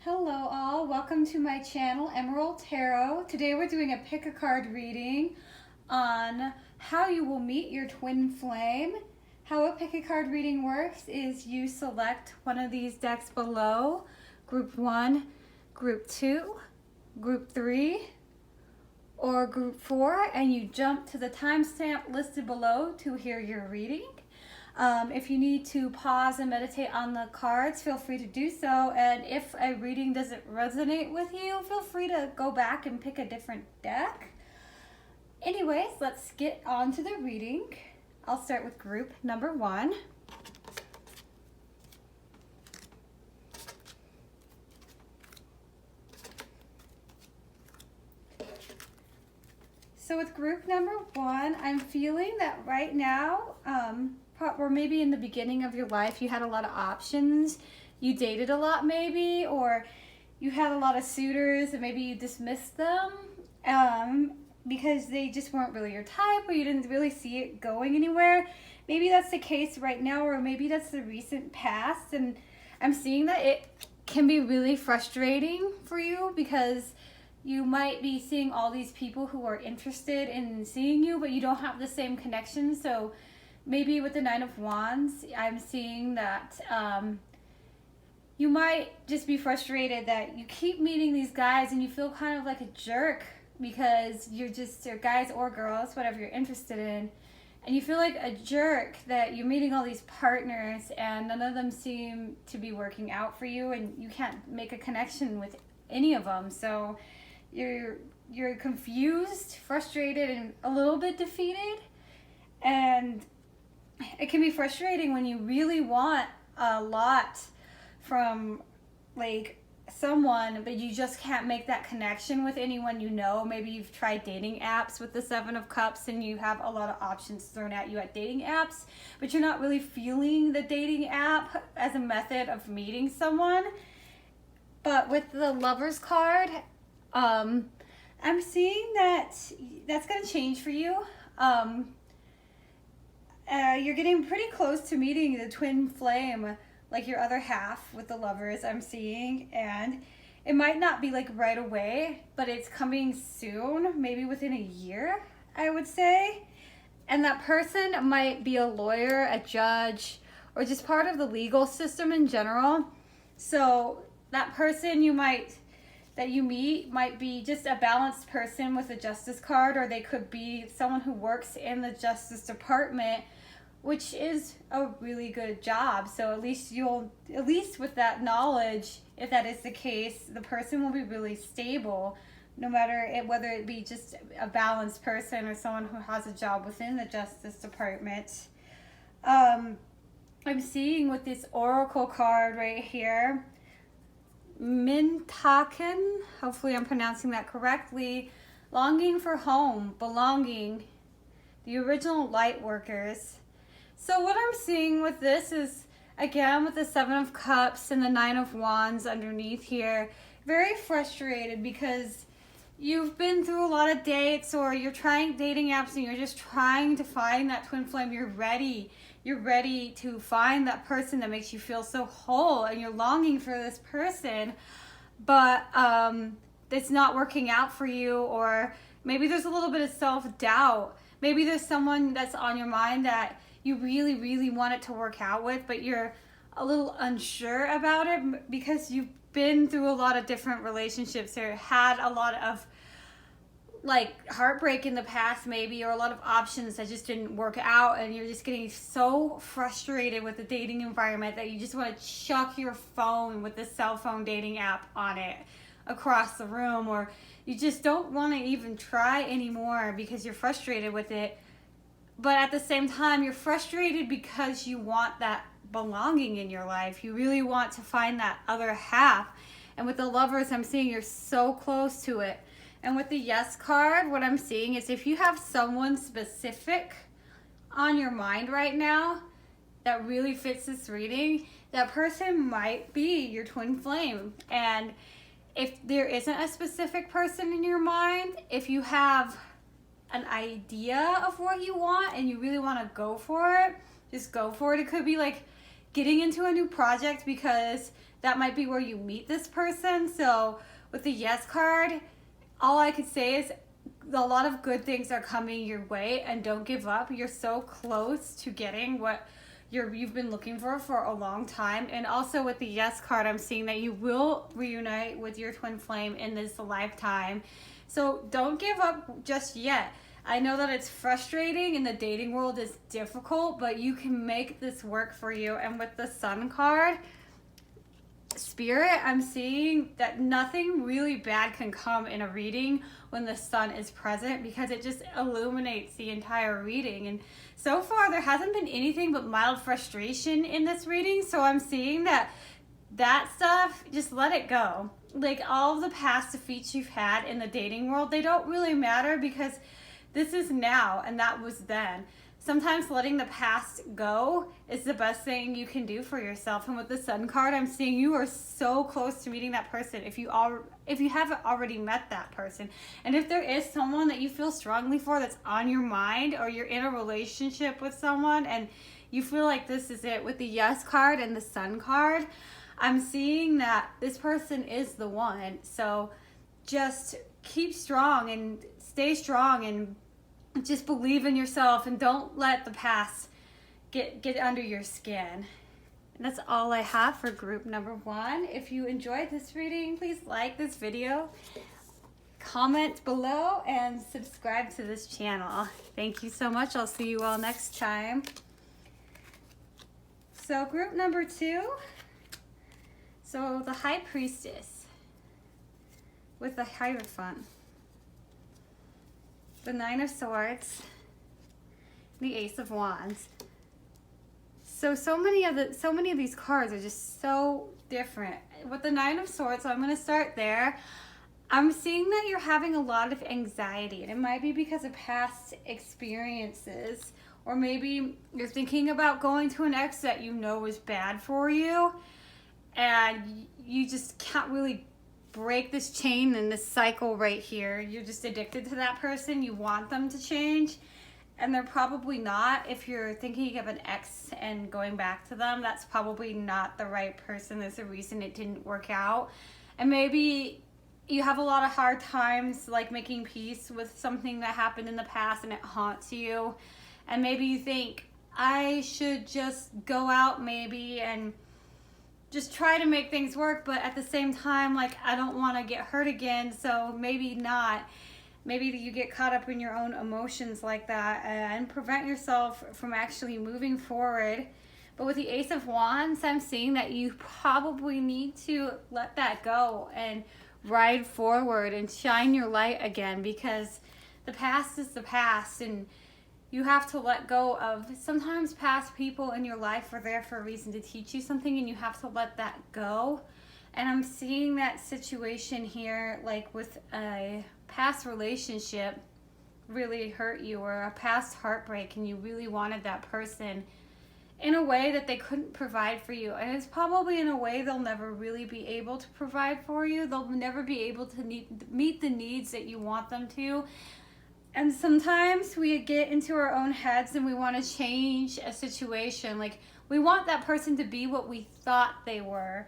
Hello all, welcome to my channel, Emerald Tarot. Today we're doing a pick a card reading on how you will meet your twin flame. How a pick a card reading works is you select one of these decks below, Group 1, Group 2, Group 3, or Group 4, and you jump to the timestamp listed below to hear your reading. If you need to pause and meditate on the cards, feel free to do so. And if a reading doesn't resonate with you, feel free to go back and pick a different deck. Anyways, let's get on to the reading. I'll start with group number 1. So with group number 1, I'm feeling that right now, or maybe in the beginning of your life, you had a lot of options. You dated a lot maybe, or you had a lot of suitors and maybe you dismissed them because they just weren't really your type, or you didn't really see it going anywhere. Maybe that's the case right now, or maybe that's the recent past. And I'm seeing that it can be really frustrating for you because you might be seeing all these people who are interested in seeing you, but you don't have the same connection. So maybe with the Nine of Wands, I'm seeing that you might just be frustrated that you keep meeting these guys and you feel kind of like a jerk because you're guys or girls, whatever you're interested in, and you feel like a jerk that you're meeting all these partners and none of them seem to be working out for you, and you can't make a connection with any of them. So you're confused, frustrated, and a little bit defeated. And it can be frustrating when you really want a lot from like someone, but you just can't make that connection with anyone you know. Maybe you've tried dating apps with the Seven of Cups and you have a lot of options thrown at you at dating apps, but you're not really feeling the dating app as a method of meeting someone. But with the Lovers card, I'm seeing that that's going to change for you. You're getting pretty close to meeting the twin flame, like your other half with the Lovers, I'm seeing. And it might not be like right away, but it's coming soon, maybe within a year, I would say. And that person might be a lawyer, a judge, or just part of the legal system in general. So that person that you meet might be just a balanced person with a Justice card, or they could be someone who works in the Justice Department, which is a really good job. So at least with that knowledge, if that is the case, the person will be really stable, no matter whether it be just a balanced person or someone who has a job within the Justice Department. I'm seeing with this Oracle card right here, Mintaken, hopefully I'm pronouncing that correctly, longing for home, belonging, the original light workers. So what I'm seeing with this is, again, with the Seven of Cups and the Nine of Wands underneath here, very frustrated because you've been through a lot of dates, or you're trying dating apps and you're just trying to find that twin flame. You're ready to find that person that makes you feel so whole, and you're longing for this person, but it's not working out for you. Or maybe there's a little bit of self-doubt. Maybe there's someone that's on your mind that you really, really want it to work out with, but you're a little unsure about it because you've been through a lot of different relationships, or had a lot of like heartbreak in the past maybe, or a lot of options that just didn't work out, and you're just getting so frustrated with the dating environment that you just want to chuck your phone with the cell phone dating app on it across the room, or you just don't want to even try anymore because you're frustrated with it. But at the same time, you're frustrated because you want that belonging in your life. You really want to find that other half. And with the Lovers, I'm seeing you're so close to it. And with the Yes card, what I'm seeing is if you have someone specific on your mind right now that really fits this reading, that person might be your twin flame. And if there isn't a specific person in your mind, if you have an idea of what you want and you really want to go for it, just go for it. It could be like getting into a new project because that might be where you meet this person. So with the yes card, all I could say is a lot of good things are coming your way, and don't give up. You're so close to getting what you've been looking for a long time. And also with the yes card, I'm seeing that you will reunite with your twin flame in this lifetime. So don't give up just yet. I know that it's frustrating and the dating world is difficult, but you can make this work for you. And with the Sun card, Spirit, I'm seeing that nothing really bad can come in a reading when the Sun is present, because it just illuminates the entire reading. And so far there hasn't been anything but mild frustration in this reading. So I'm seeing that stuff, just let it go. Like all of the past defeats you've had in the dating world, they don't really matter, because this is now and that was then. Sometimes letting the past go is the best thing you can do for yourself. And with the Sun card, I'm seeing you are so close to meeting that person if you haven't already met that person. And if there is someone that you feel strongly for that's on your mind, or you're in a relationship with someone and you feel like this is it, with the yes card and the Sun card, I'm seeing that this person is the one. So just keep strong and stay strong and just believe in yourself, and don't let the past get under your skin. And that's all I have for group number 1. If you enjoyed this reading, please like this video, comment below, and subscribe to this channel. Thank you so much. I'll see you all next time. So group number 2, so the High Priestess with the Hierophant, the Nine of Swords, the Ace of Wands. So many of these cards are just so different. With the Nine of Swords, so I'm going to start there. I'm seeing that you're having a lot of anxiety, and it might be because of past experiences, or maybe you're thinking about going to an ex that you know is bad for you, and you just can't really break this chain and this cycle right here. You're just addicted to that person. You want them to change, and they're probably not. If you're thinking of an ex and going back to them, that's probably not the right person. There's a reason it didn't work out. And maybe you have a lot of hard times like making peace with something that happened in the past, and it haunts you. And maybe you think, I should just go out maybe and just try to make things work, but at the same time, like, I don't want to get hurt again, so maybe not. Maybe you get caught up in your own emotions like that and prevent yourself from actually moving forward. But with the Ace of Wands, I'm seeing that you probably need to let that go and ride forward and shine your light again, because the past is the past, and you have to let go of, sometimes past people in your life are there for a reason to teach you something, and you have to let that go. And I'm seeing that situation here, like with a past relationship really hurt you, or a past heartbreak, and you really wanted that person in a way that they couldn't provide for you. And it's probably in a way they'll never really be able to provide for you. They'll never be able to meet the needs that you want them to. And sometimes we get into our own heads and we want to change a situation. Like, we want that person to be what we thought they were.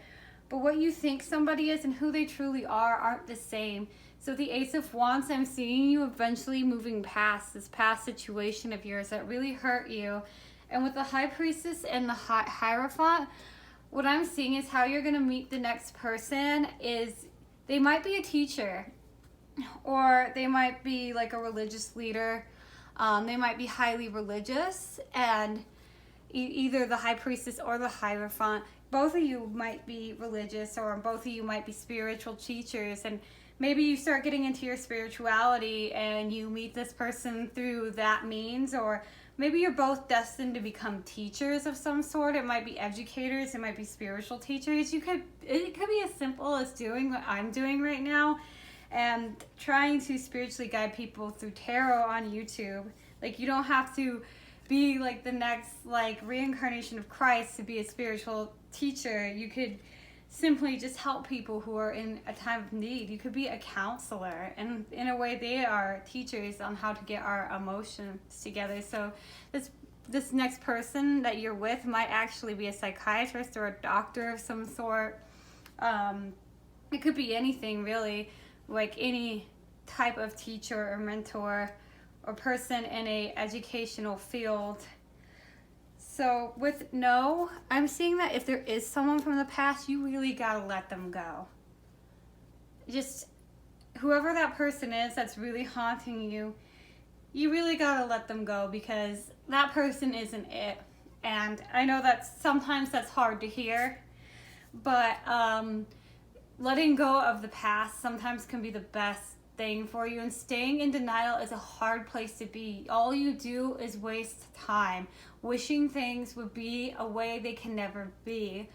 But what you think somebody is and who they truly are aren't the same. So the Ace of Wands, I'm seeing you eventually moving past this past situation of yours that really hurt you. And with the High Priestess and the Hierophant, what I'm seeing is how you're going to meet the next person is they might be a teacher, or they might be like a religious leader. They might be highly religious, and either the High Priestess or the Hierophant, both of you might be religious, or both of you might be spiritual teachers. And maybe you start getting into your spirituality and you meet this person through that means, or maybe you're both destined to become teachers of some sort. It might be educators, it might be spiritual teachers. It could be as simple as doing what I'm doing right now, and trying to spiritually guide people through tarot on YouTube. Like, you don't have to be like the next like reincarnation of Christ to be a spiritual teacher. You could simply just help people who are in a time of need. You could be a counselor, and in a way they are teachers on how to get our emotions together. So this next person that you're with might actually be a psychiatrist or a doctor of some sort. It could be anything really, like any type of teacher or mentor or person in a educational field. So with no, I'm seeing that if there is someone from the past, you really gotta let them go. Just whoever that person is that's really haunting you, you really gotta let them go, because that person isn't it. And I know that sometimes that's hard to hear, but letting go of the past sometimes can be the best thing for you, and staying in denial is a hard place to be. All you do is waste time wishing things would be a way they can never be.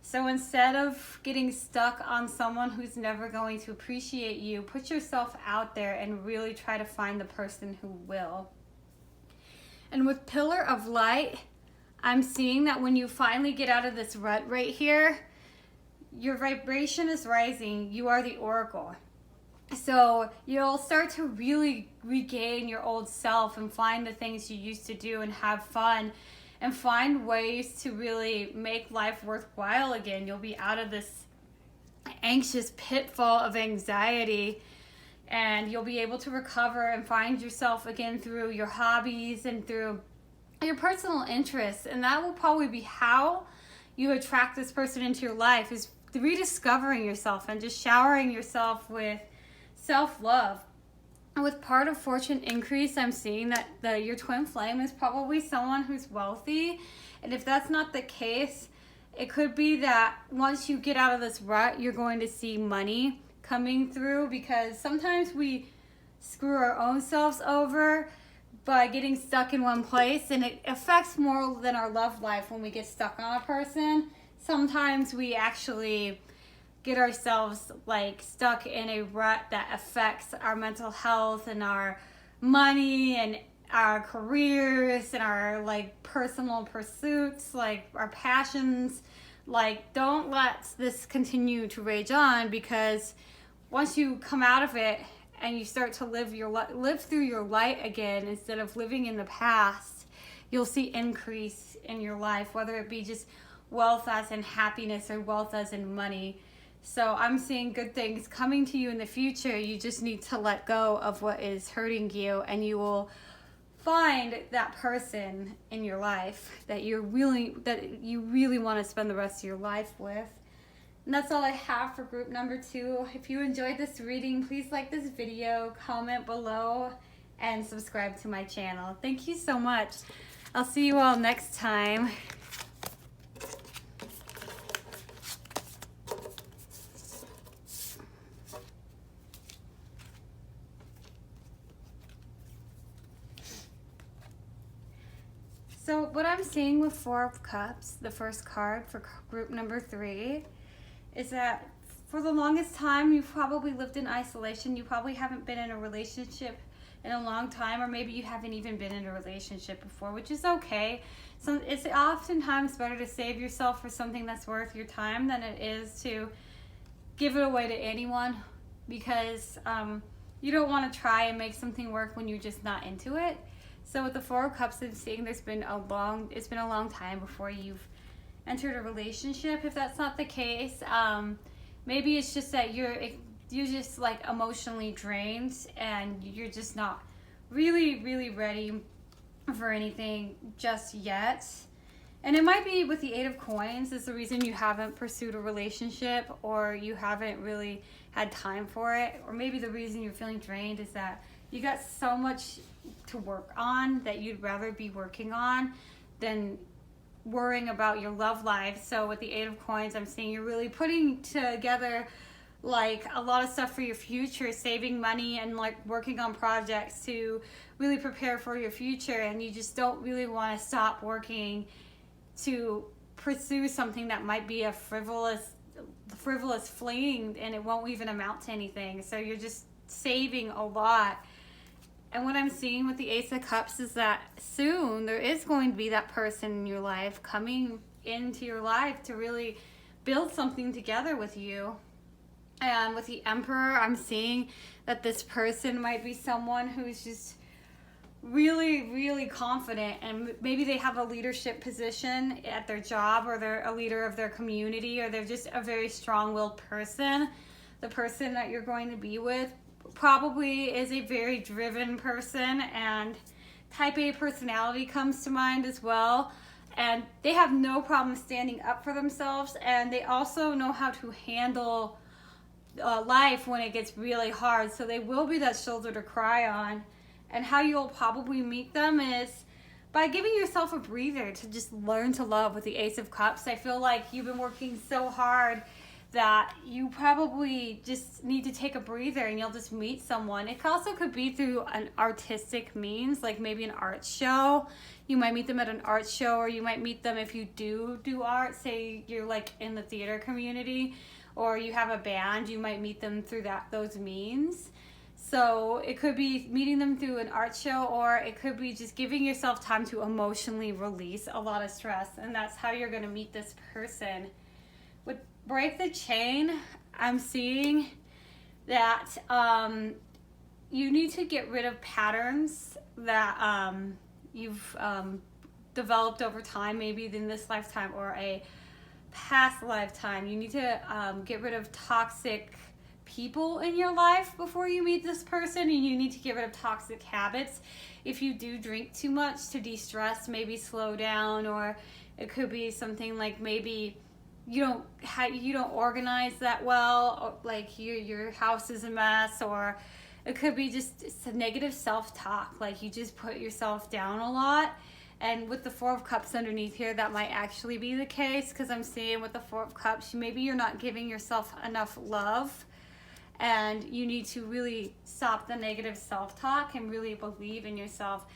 So instead of getting stuck on someone who's never going to appreciate you, put yourself out there and really try to find the person who will. And with Pillar of Light, I'm seeing that when you finally get out of this rut right here, your vibration is rising. You are the oracle. So you'll start to really regain your old self and find the things you used to do and have fun and find ways to really make life worthwhile again. You'll be out of this anxious pitfall of anxiety, and you'll be able to recover and find yourself again through your hobbies and through your personal interests. And that will probably be how you attract this person into your life, is rediscovering yourself and just showering yourself with self-love. And with Part of Fortune increase, I'm seeing that your twin flame is probably someone who's wealthy. And if that's not the case, it could be that once you get out of this rut, you're going to see money coming through, because sometimes we screw our own selves over by getting stuck in one place, and it affects more than our love life when we get stuck on a person. Sometimes we actually get ourselves like stuck in a rut that affects our mental health and our money and our careers and our like personal pursuits, like our passions. Like, don't let this continue to rage on, because once you come out of it and you start to live through your light again instead of living in the past, you'll see increase in your life, whether it be just wealth as in happiness or wealth as in money. So I'm seeing good things coming to you in the future. You just need to let go of what is hurting you, and you will find that person in your life that you really want to spend the rest of your life with. And that's all I have for group number 2. If you enjoyed this reading, please like this video, comment below, and subscribe to my channel. Thank you so much. I'll see you all next time. So what I'm seeing with 4 of Cups, the first card for group number 3, is that for the longest time you've probably lived in isolation. You probably haven't been in a relationship in a long time, or maybe you haven't even been in a relationship before, which is okay. So it's oftentimes better to save yourself for something that's worth your time than it is to give it away to anyone, because you don't want to try and make something work when you're just not into it. So with the 4 of Cups, I'm seeing it's been a long time before you've entered a relationship. If that's not the case, maybe it's just that you're just like emotionally drained and you're just not really ready for anything just yet. And it might be with the 8 of Coins is the reason you haven't pursued a relationship, or you haven't really had time for it. Or maybe the reason you're feeling drained is that you got so much to work on that you'd rather be working on than worrying about your love life. So with the 8 of Coins, I'm seeing you're really putting together like a lot of stuff for your future, saving money and like working on projects to really prepare for your future. And you just don't really want to stop working to pursue something that might be a frivolous fling, and it won't even amount to anything. So you're just saving a lot. And what I'm seeing with the Ace of Cups is that soon there is going to be that person in your life coming into your life to really build something together with you. And with the Emperor, I'm seeing that this person might be someone who's just really, really confident, and maybe they have a leadership position at their job, or they're a leader of their community, or they're just a very strong-willed person. The person that you're going to be with probably is a very driven person, and type A personality comes to mind as well. And they have no problem standing up for themselves, and they also know how to handle life when it gets really hard. So they will be that shoulder to cry on. And how you'll probably meet them is by giving yourself a breather to just learn to love with the Ace of Cups. I feel like you've been working so hard that you probably just need to take a breather, and you'll just meet someone. It also could be through an artistic means, like maybe an art show. You might meet them at an art show, or you might meet them if you do art. Say you're like in the theater community, or you have a band, you might meet them through those means. So it could be meeting them through an art show, or it could be just giving yourself time to emotionally release a lot of stress, and that's how you're going to meet this person. With Break the Chain, I'm seeing that you need to get rid of patterns that you've developed over time, maybe in this lifetime or a past lifetime. You need to get rid of toxic people in your life before you meet this person, and you need to get rid of toxic habits. If you do drink too much to de-stress, maybe slow down, or it could be something like maybe you don't organize that well, or like your house is a mess, or it could be just a negative self-talk, like you just put yourself down a lot. And with the Four of Cups underneath here, that might actually be the case, because I'm seeing with the Four of Cups, maybe you're not giving yourself enough love, and you need to really stop the negative self-talk and really believe in yourself.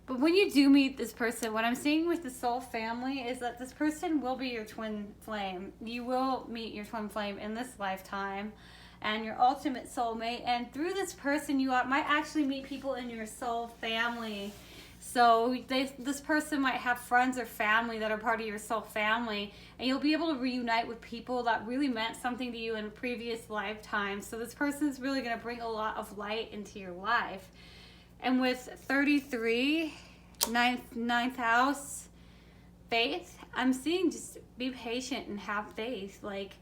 But when you do meet this person, what I'm seeing with the soul family is that this person will be your twin flame. You will meet your twin flame in this lifetime, and your ultimate soulmate. And through this person, you might actually meet people in your soul family. So this person might have friends or family that are part of your soul family, and you'll be able to reunite with people that really meant something to you in previous lifetimes. So this person is really going to bring a lot of light into your life. And with 33, ninth house, faith, I'm seeing just be patient and have faith. Like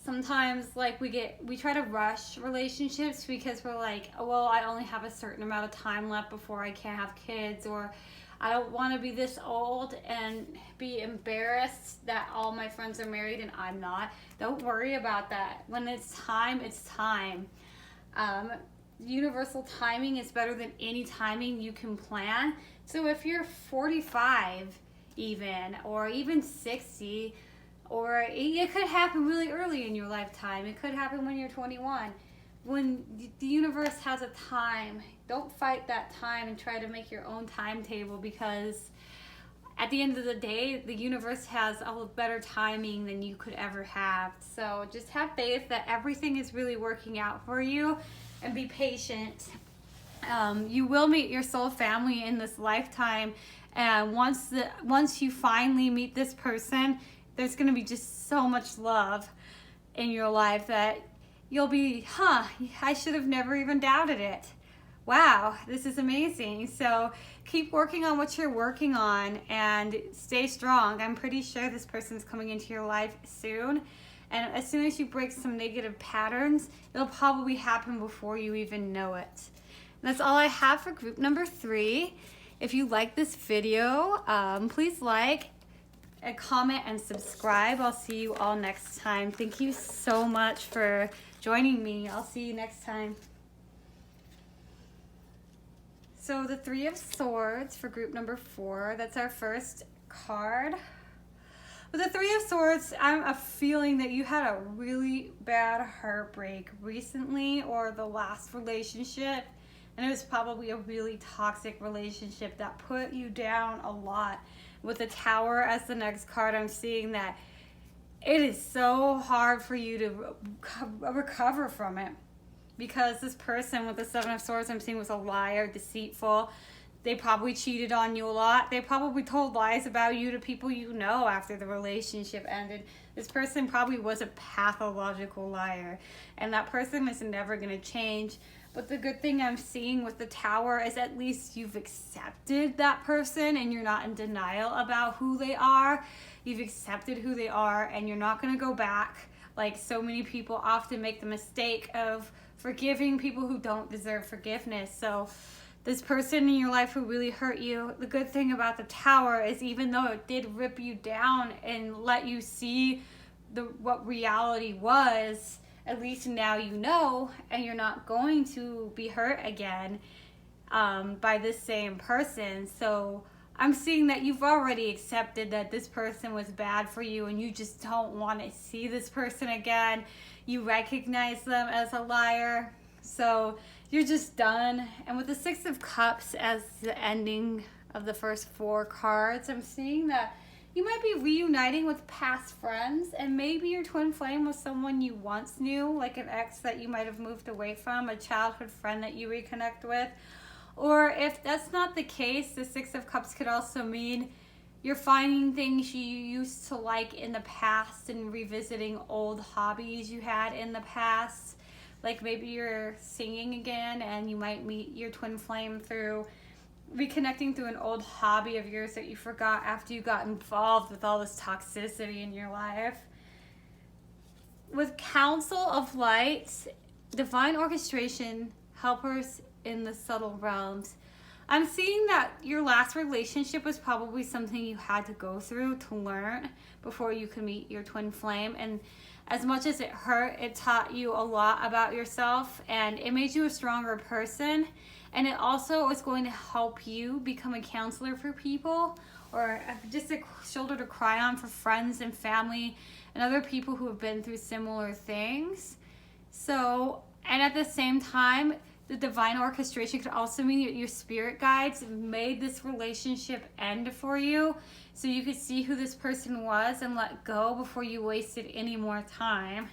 sometimes like we try to rush relationships because we're like, oh, well, I only have a certain amount of time left before I can have kids, or I don't want to be this old and be embarrassed that all my friends are married and I'm not. Don't worry about that. When it's time, it's time. Universal timing is better than any timing you can plan. So if you're 45 even, or even 60, or it could happen really early in your lifetime. It could happen when you're 21. When the universe has a time, don't fight that time and try to make your own timetable, because at the end of the day, the universe has a better timing than you could ever have. So just have faith that everything is really working out for you, and be patient. You will meet your soul family in this lifetime, and once you finally meet this person, there's going to be just so much love in your life that you'll be, I should have never even doubted it. Wow, this is amazing. So keep working on what you're working on and stay strong. I'm pretty sure this person's coming into your life soon. And as soon as you break some negative patterns, it'll probably happen before you even know it. And that's all I have for group number 3. If you like this video, please like, and comment, and subscribe. I'll see you all next time. Thank you so much for joining me. I'll see you next time. So the Three of Swords for group number 4, that's our first card. With the Three of Swords, I'm a feeling that you had a really bad heartbreak recently, or the last relationship, and it was probably a really toxic relationship that put you down a lot. With the Tower as the next card, I'm seeing that it is so hard for you to recover from it, because this person with the Seven of Swords I'm seeing was a liar, deceitful. They probably cheated on you a lot. They probably told lies about you to people you know after the relationship ended. This person probably was a pathological liar, and that person is never going to change. But the good thing I'm seeing with the Tower is at least you've accepted that person and you're not in denial about who they are. You've accepted who they are and you're not going to go back. Like so many people often make the mistake of forgiving people who don't deserve forgiveness. So this person in your life who really hurt you, the good thing about the Tower is even though it did rip you down and let you see what reality was, at least now you know, and you're not going to be hurt again by this same person. So I'm seeing that you've already accepted that this person was bad for you and you just don't want to see this person again. You recognize them as a liar. So you're just done. And with the Six of Cups as the ending of the first 4 cards, I'm seeing that you might be reuniting with past friends, and maybe your twin flame was someone you once knew, like an ex that you might have moved away from, a childhood friend that you reconnect with. Or if that's not the case, the Six of Cups could also mean you're finding things you used to like in the past and revisiting old hobbies you had in the past. Like maybe you're singing again and you might meet your twin flame through reconnecting through an old hobby of yours that you forgot after you got involved with all this toxicity in your life. With Council of Light, divine orchestration, helpers in the subtle realms. I'm seeing that your last relationship was probably something you had to go through to learn before you could meet your twin flame. And as much as it hurt, it taught you a lot about yourself and it made you a stronger person. And it also is going to help you become a counselor for people, or just a shoulder to cry on for friends and family and other people who have been through similar things. So, and at the same time, the divine orchestration could also mean that your spirit guides made this relationship end for you so you could see who this person was and let go before you wasted any more time.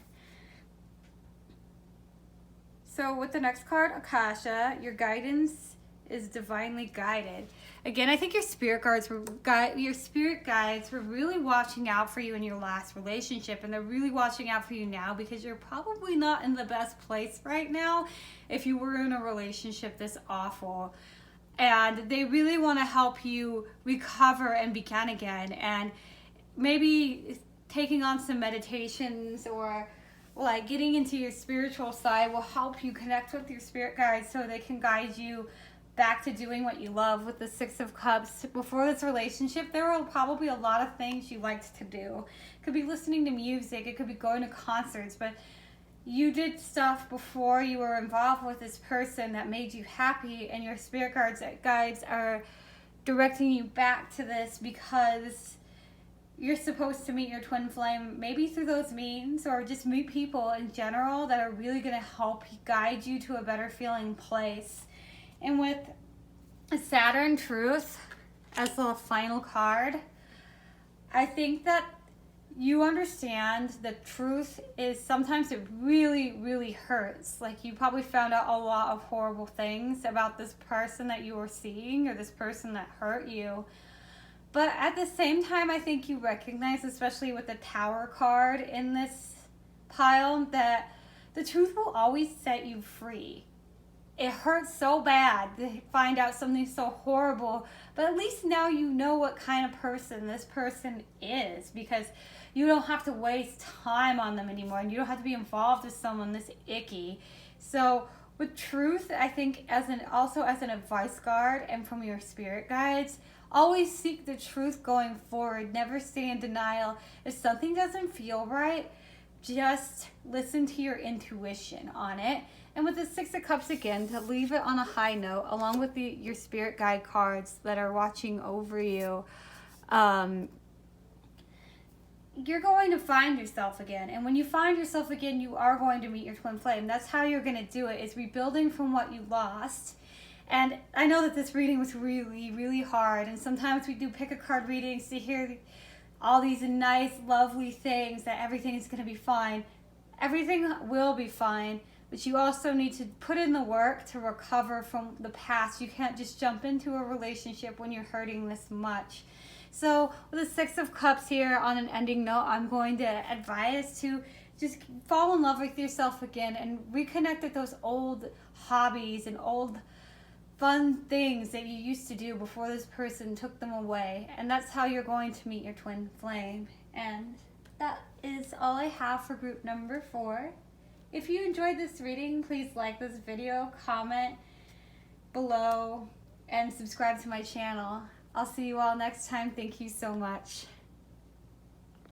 So with the next card, Akasha, your guidance is divinely guided. Again, I think your spirit guides were really watching out for you in your last relationship, and they're really watching out for you now because you're probably not in the best place right now if you were in a relationship this awful. And they really want to help you recover and begin again, and maybe taking on some meditations or like getting into your spiritual side will help you connect with your spirit guides so they can guide you back to doing what you love. With the Six of Cups, before this relationship, there were probably a lot of things you liked to do. It could be listening to music, it could be going to concerts, but you did stuff before you were involved with this person that made you happy, and your spirit guides are directing you back to this because you're supposed to meet your twin flame maybe through those means, or just meet people in general that are really going to help guide you to a better feeling place. And with Saturn Truth as the final card, I think that you understand that truth is sometimes it really, really hurts. Like you probably found out a lot of horrible things about this person that you were seeing or this person that hurt you. But at the same time, I think you recognize, especially with the Tower card in this pile, that the truth will always set you free. It hurts so bad to find out something so horrible, but at least now you know what kind of person this person is, because you don't have to waste time on them anymore, and you don't have to be involved with someone this icky. So with truth, I think also as an advice card and from your spirit guides, always seek the truth going forward. Never stay in denial. If something doesn't feel right, just listen to your intuition on it. And with the Six of Cups again, to leave it on a high note, along with your spirit guide cards that are watching over you, you're going to find yourself again. And when you find yourself again, you are going to meet your twin flame. That's how you're going to do it, is rebuilding from what you lost. And I know that this reading was really, really hard. And sometimes we do pick a card readings to hear all these nice, lovely things that everything is going to be fine. Everything will be fine. but you also need to put in the work to recover from the past. You can't just jump into a relationship when you're hurting this much. So with the Six of Cups here on an ending note, I'm going to advise to just fall in love with yourself again and reconnect with those old hobbies and old fun things that you used to do before this person took them away. And that's how you're going to meet your twin flame. And that is all I have for group number 4. If you enjoyed this reading, please like this video, comment below, and subscribe to my channel. I'll see you all next time. Thank you so much.